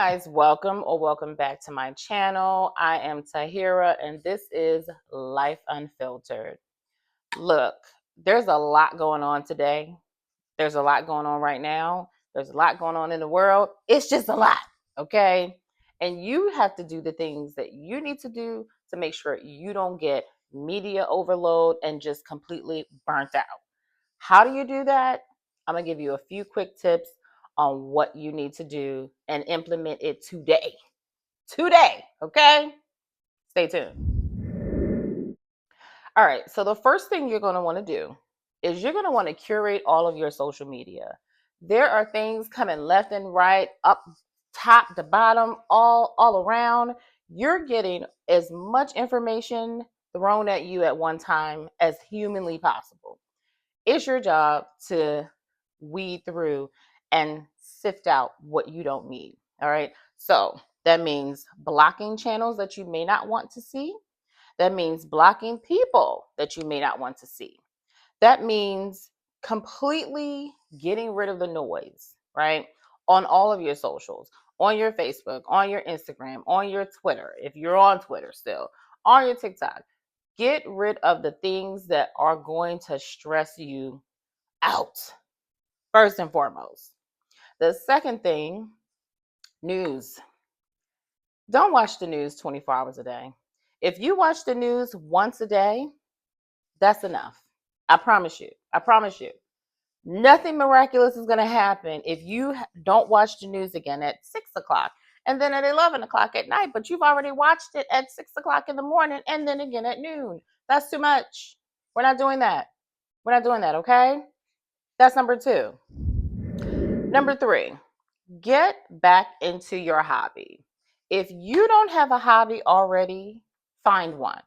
guys, welcome back to my channel. I am Tahira and this is Life Unfiltered. Look, there's a lot going on today. There's a lot going on right now. There's a lot going on in the world. It's just a lot, okay? And you have to do the things that you need to do to make sure you don't get media overload and just completely burnt out. How do you do that? I'm going to give you a few quick tips on what you need to do and implement it today. Today, okay? Stay tuned. All right, so the first thing you're going to want to do is you're going to want to curate all of your social media. There are things coming left and right, up top to bottom, all around. You're getting as much information thrown at you at one time as humanly possible. It's your job to weed through and sift out what you don't need. All right. So that means blocking channels that you may not want to see. That means blocking people that you may not want to see. That means completely getting rid of the noise, right? On all of your socials, on your Facebook, on your Instagram, on your Twitter, if you're on Twitter still, on your TikTok. Get rid of the things that are going to stress you out, first and foremost. The second thing, news. Don't watch the news 24 hours a day. If you watch the news once a day, that's enough. I promise you. I promise you. Nothing miraculous is going to happen if you don't watch the news again at 6 o'clock and then at 11 o'clock at night, but you've already watched it at 6 o'clock in the morning and then again at noon. That's too much. We're not doing that. We're not doing that, okay? That's number two. Number three, get back into your hobby. If you don't have a hobby already, find one.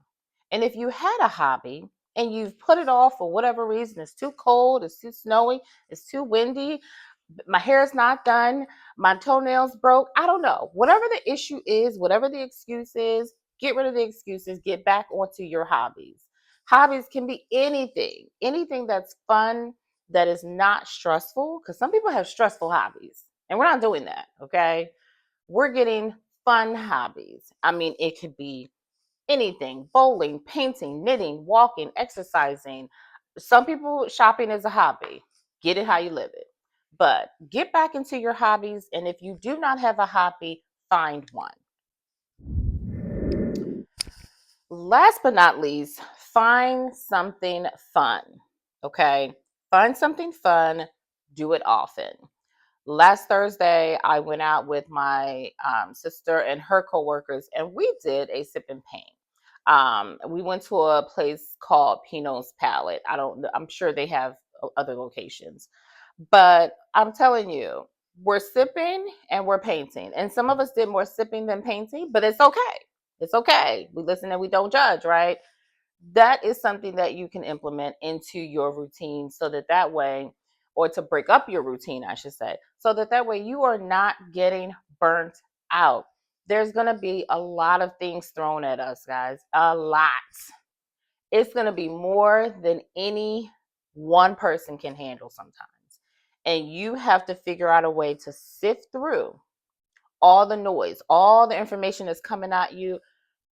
And if you had a hobby and you've put it off for whatever reason, it's too cold, it's too snowy, it's too windy, my hair is not done, my toenails broke, I don't know. Whatever the issue is, whatever the excuse is, get rid of the excuses, get back onto your hobbies. Hobbies can be anything that's fun, that is not stressful, because some people have stressful hobbies, and we're not doing that, okay? We're getting fun hobbies. I mean, it could be anything: bowling, painting, knitting, walking, exercising. Some people, shopping is a hobby. Get it how you live it. But get back into your hobbies. And if you do not have a hobby, find one. Last but not least, find something fun. Okay? Find something fun, do it often. Last Thursday, I went out with my sister and her coworkers, and we did a sip and paint. We went to a place called Pino's Palette. I'm sure they have other locations, but I'm telling you, we're sipping and we're painting. And some of us did more sipping than painting, but it's okay. It's okay. We listen and we don't judge, right? That is something that you can implement into your routine so that way, or to break up your routine, I should say, so that way you are not getting burnt out. There's going to be a lot of things thrown at us, guys, a lot. It's going to be more than any one person can handle sometimes. And you have to figure out a way to sift through all the noise, all the information that's coming at you.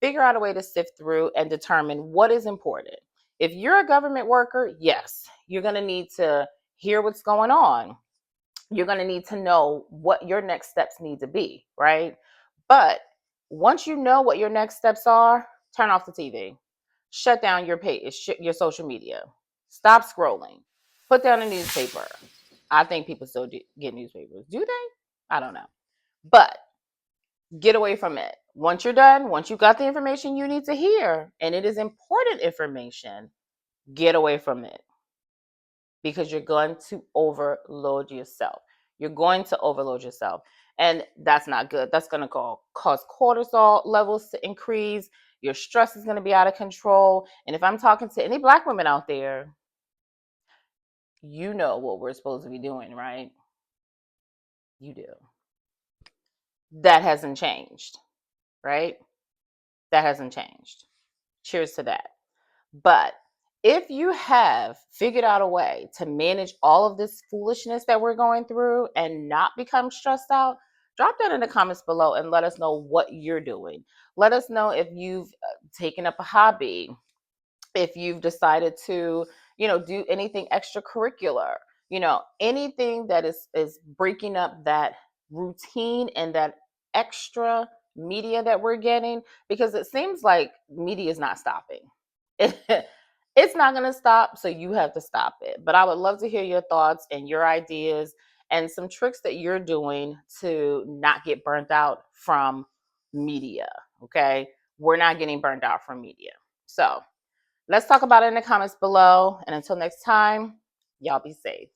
Figure out a way to sift through and determine what is important. If you're a government worker, yes, you're going to need to hear what's going on. You're going to need to know what your next steps need to be, right? But once you know what your next steps are, turn off the TV. Shut down your page, your social media. Stop scrolling. Put down a newspaper. I think people still get newspapers. Do they? I don't know. But get away from it. Once you're done, once you got the information you need to hear, and it is important information, get away from it, because you're going to overload yourself. You're going to overload yourself. And that's not good. That's going to cause cortisol levels to increase. Your stress is going to be out of control. And if I'm talking to any Black women out there, you know what we're supposed to be doing, right? You do. That hasn't changed, right? That hasn't changed. Cheers to that. But if you have figured out a way to manage all of this foolishness that we're going through and not become stressed out, Drop down in the comments below and let us know what you're doing. Let us know if you've taken up a hobby, if you've decided to, do anything extracurricular, anything that is breaking up that routine and that extra media that we're getting, because it seems like media is not stopping. It's not going to stop, so you have to stop it. But I would love to hear your thoughts and your ideas and some tricks that you're doing to not get burnt out from media. Okay, we're not getting burnt out from media. So let's talk about it in the comments below. And until next time, y'all be safe.